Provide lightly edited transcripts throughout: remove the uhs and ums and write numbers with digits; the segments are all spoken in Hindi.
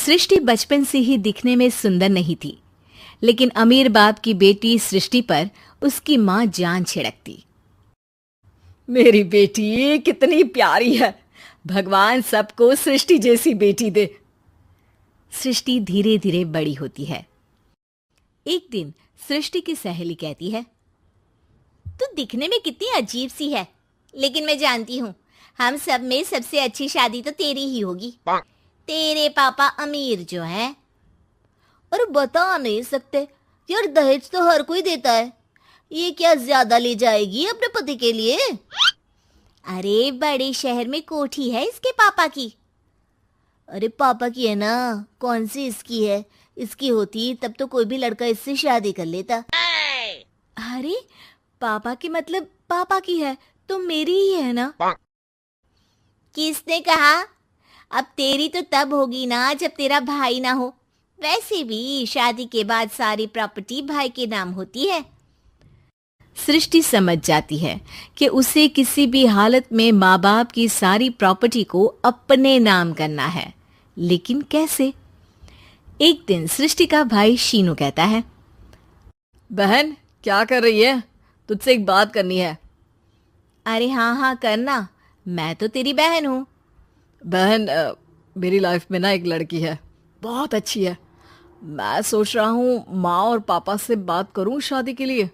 सृष्टि बचपन से ही दिखने में सुंदर नहीं थी, लेकिन अमीर बाप की बेटी सृष्टि पर उसकी माँ जान छिड़कती। मेरी बेटी कितनी प्यारी है, भगवान सबको सृष्टि जैसी बेटी दे। सृष्टि धीरे धीरे बड़ी होती है। एक दिन सृष्टि की सहेली कहती है, तू दिखने में कितनी अजीब सी है, लेकिन मैं जानती हूँ हम सब में सबसे अच्छी शादी तो तेरी ही होगी। तेरे पापा अमीर जो हैं। और बता नहीं सकते यार, दहेज तो हर कोई देता है, ये क्या ज्यादा ले जाएगी अपने पति के लिए? अरे बड़े शहर में कोठी है इसके पापा की। अरे पापा की है ना, कौन सी इसकी है? इसकी होती तब तो कोई भी लड़का इससे शादी कर लेता। अरे पापा की मतलब पापा की है तो मेरी ही है ना? किसने कहा? अब तेरी तो तब होगी ना जब तेरा भाई ना हो। वैसे भी शादी के बाद सारी प्रॉपर्टी भाई के नाम होती है। सृष्टि समझ जाती है कि उसे किसी भी हालत में माँ बाप की सारी प्रॉपर्टी को अपने नाम करना है, लेकिन कैसे? एक दिन सृष्टि का भाई शीनू कहता है, बहन क्या कर रही है? तुझसे एक बात करनी है। अरे हाँ हाँ करना, मैं तो तेरी बहन हूँ। बहन मेरी लाइफ में ना एक लड़की है, बहुत अच्छी है। मैं सोच रहा हूँ माँ और पापा से बात करूँ शादी के लिए।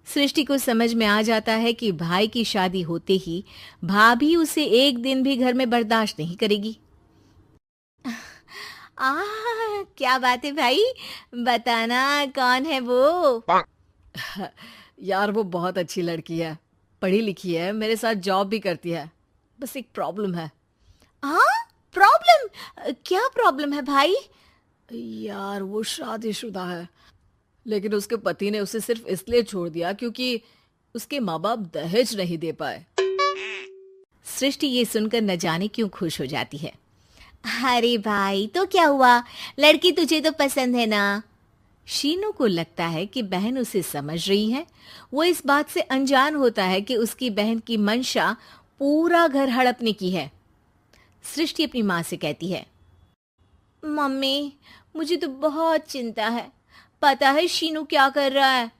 सृष्टि को समझ में आ जाता है कि भाई की शादी होते ही भाभी उसे एक दिन भी घर में बर्दाश्त नहीं करेगी। क्या बात है भाई, बताना कौन है वो? यार वो बहुत अच्छी लड़की है, पढ़ी लिखी है, मेरे साथ जॉब भी करती है। बस एक प्रॉब्लम है। प्रॉब्लम? क्या प्रॉब्लम है भाई? यार वो शादीशुदा है, लेकिन उसके पति ने उसे सिर्फ इसलिए छोड़ दिया क्योंकि उसके माँ बाप दहेज नहीं दे पाए। सृष्टि ये सुनकर न जाने क्यों खुश हो जाती है। अरे भाई तो क्या हुआ, लड़की तुझे तो पसंद है ना? शीनू को लगता है कि बहन उसे समझ रही है। वो इस बात से अनजान होता है कि उसकी बहन की मंशा पूरा घर हड़पने की है। सृष्टि अपनी माँ से कहती है, मम्मी मुझे तो बहुत चिंता है। पता है शीनू क्या कर रहा है?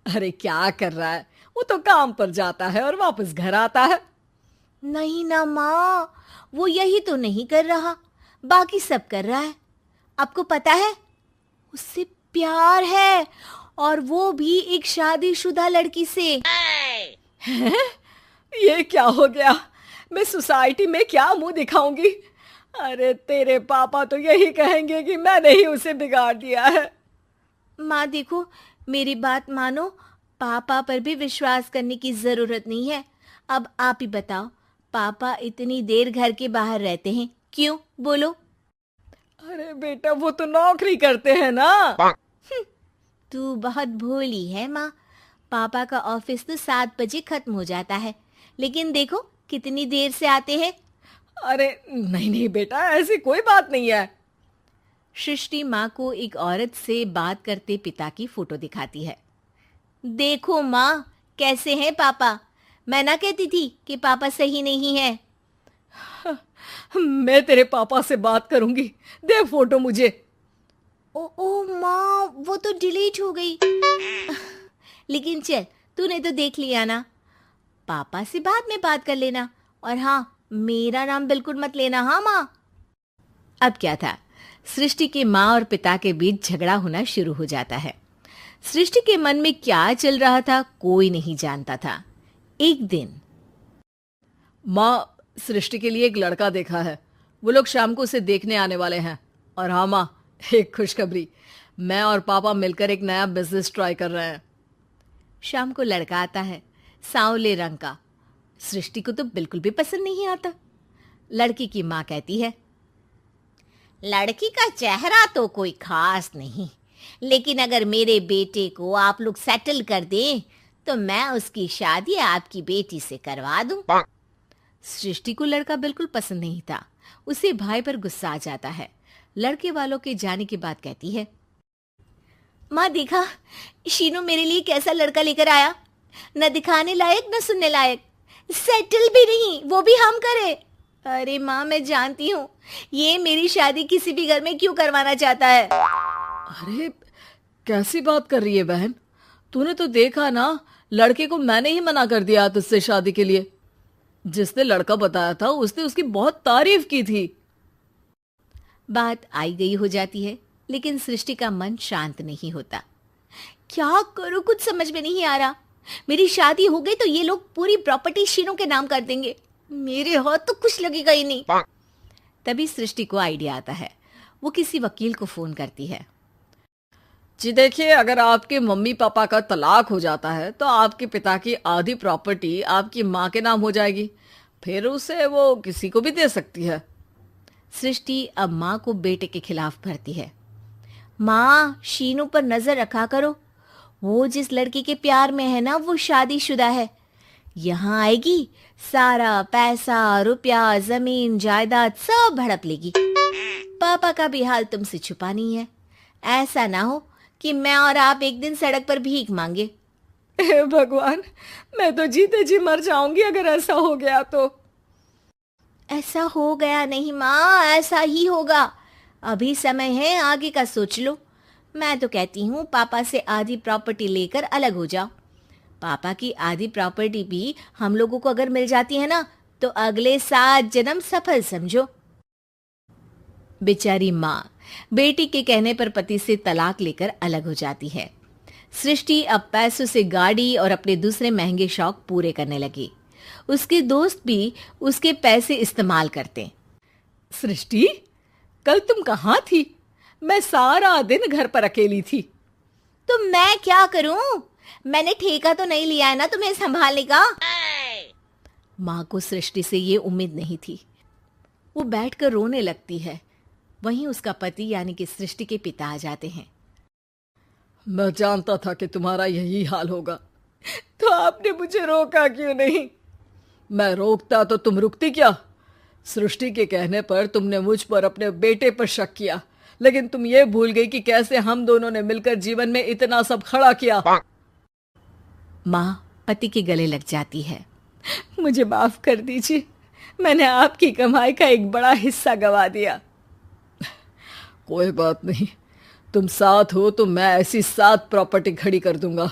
अरे क्या कर रहा है? वो तो काम पर जाता है और वापस घर आता है। नहीं ना माँ, वो यही तो नहीं कर रहा, बाकी सब कर रहा है। आपको पता है उससे प्यार है, और वो भी एक शादीशुदा लड़की से। ये क्या हो गया? मैं सोसाइटी में क्या मुंह दिखाऊंगी? अरे तेरे पापा तो यही कहेंगे कि मैंने ही उसे बिगाड़ दिया है। माँ देखो, मेरी बात मानो, पापा पर भी विश्वास करने की जरूरत नहीं है। अब आप ही बताओ, पापा इतनी देर घर के बाहर रहते हैं क्यों? बोलो। अरे बेटा वो तो नौकरी करते हैं ना। तू बहुत भोली है माँ। पापा का ऑफिस तो 7 बजे खत्म हो जाता है, लेकिन देखो कितनी देर से आते हैं। अरे नहीं नहीं बेटा, ऐसी कोई बात नहीं है। सृष्टि माँ को एक औरत से बात करते पिता की फोटो दिखाती है। देखो माँ, कैसे हैं पापा? मैं ना कहती थी कि पापा सही नहीं है। मैं तेरे पापा से बात करूंगी, दे फोटो मुझे। ओ माँ, वो तो डिलीट हो गई। लेकिन चल, तूने तो देख लिया ना। पापा से बाद में बात कर लेना, और हाँ, मेरा नाम बिल्कुल मत लेना। हाँ माँ। अब क्या था, सृष्टि के माँ और पिता के बीच झगड़ा होना शुरू हो जाता है। सृष्टि के मन में क्या चल रहा था कोई नहीं जानता था। एक दिन, माँ सृष्टि के लिए एक लड़का देखा है, वो लोग शाम को उसे देखने आने वाले हैं। और हाँ माँ, एक खुशखबरी, मैं और पापा मिलकर एक नया बिजनेस ट्राई कर रहे हैं। शाम को लड़का आता है, सांवले रंग का। सृष्टि को तो बिल्कुल भी पसंद नहीं आता। लड़की की माँ कहती है, लड़की का चेहरा तो कोई खास नहीं, लेकिन अगर मेरे बेटे को आप लोग सेटल कर दें तो मैं उसकी शादी आपकी बेटी से करवा दूं। सृष्टि को लड़का बिल्कुल पसंद नहीं था। उसे भाई पर गुस्सा आ जाता है। लड़के वालों के जाने के बाद कहती है, माँ देखा, शीनू मेरे लिए कैसा लड़का लेकर आया, न दिखाने लायक न सुनने लायक, सेटल भी नहीं, वो भी हम करें। अरे माँ, मैं जानती हूँ ये मेरी शादी किसी भी घर में क्यों करवाना चाहता है। अरे कैसी बात कर रही है बहन? तूने तो देखा ना, लड़के को मैंने ही मना कर दिया तुझसे शादी के लिए। जिसने लड़का बताया था उसने उसकी बहुत तारीफ की थी। बात आई गई हो जाती है, लेकिन सृष्टि का मन शांत नहीं होता। क्या करूं, कुछ समझ में नहीं आ रहा। मेरी शादी हो गई तो ये लोग पूरी प्रॉपर्टी शीनू के नाम कर देंगे, मेरे हाथ तो कुछ लगेगा ही नहीं। तभी सृष्टि को आइडिया आता है। वो किसी वकील को फोन करती है। जी देखिए, अगर आपके मम्मी पापा का तलाक हो जाता है तो आपके पिता की आधी प्रॉपर्टी आपकी माँ के नाम हो जाएगी, फिर उसे वो किसी को भी दे सकती है। सृष्टि अब माँ को बेटे के खिलाफ भरती है। माँ, शीनू पर नजर रखा करो, वो जिस लड़की के प्यार में है ना वो शादीशुदा है। यहाँ आएगी, सारा पैसा रुपया जमीन जायदाद सब हड़प लेगी। पापा का भी हाल तुमसे छुपा नहीं है। ऐसा ना हो कि मैं और आप एक दिन सड़क पर भीख मांगे। हे भगवान, मैं तो जीते जी मर जाऊंगी अगर ऐसा हो गया तो। ऐसा हो गया नहीं माँ, ऐसा ही होगा। अभी समय है, आगे का सोच लो। मैं तो कहती हूँ पापा से आधी प्रॉपर्टी लेकर अलग हो जाओ। पापा की आधी प्रॉपर्टी भी हम लोगों को अगर मिल जाती है ना तो अगले 7 जन्म सफल समझो। बेचारी माँ बेटी के कहने पर पति से तलाक लेकर अलग हो जाती है। सृष्टि अब पैसों से गाड़ी और अपने दूसरे महंगे शौक पूरे करने लगी। उसके दोस्त भी उसके पैसे इस्तेमाल करते। सृष्टि, कल तुम कहाँ थी? मैं सारा दिन घर पर अकेली थी। तो मैं क्या करूं? मैंने ठेका तो नहीं लिया है ना तुम्हें संभालने का। माँ को सृष्टि से ये उम्मीद नहीं थी। वो बैठकर रोने लगती है। वहीं उसका पति यानी कि सृष्टि के पिता आ जाते हैं। मैं जानता था कि तुम्हारा यही हाल होगा, तो आपने मुझे रोका क्यों नहीं? मैं रोकता तो तुम रुकती क्या? सृष्टि के कहने पर तुमने मुझ पर अपने बेटे पर शक किया, लेकिन तुम ये भूल गई कि कैसे हम दोनों ने मिलकर जीवन में इतना सब खड़ा किया। माँ पति के गले लग जाती है। मुझे माफ कर दीजिए, मैंने आपकी कमाई का एक बड़ा हिस्सा गवा दिया। कोई बात नहीं, तुम साथ हो तो मैं ऐसी 7 प्रॉपर्टी खड़ी कर दूंगा।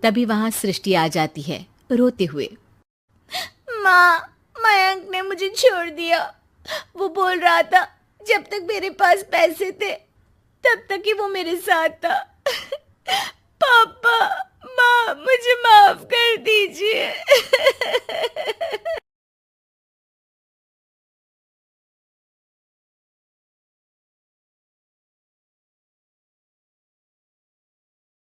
तभी वहां सृष्टि आ जाती है रोते हुए। माँ, मयंक ने मुझे छोड़ दिया। वो बोल रहा था जब तक मेरे पास पैसे थे तब तक ही वो मेरे साथ था। पापा, माँ, मुझे माफ कर दीजिए।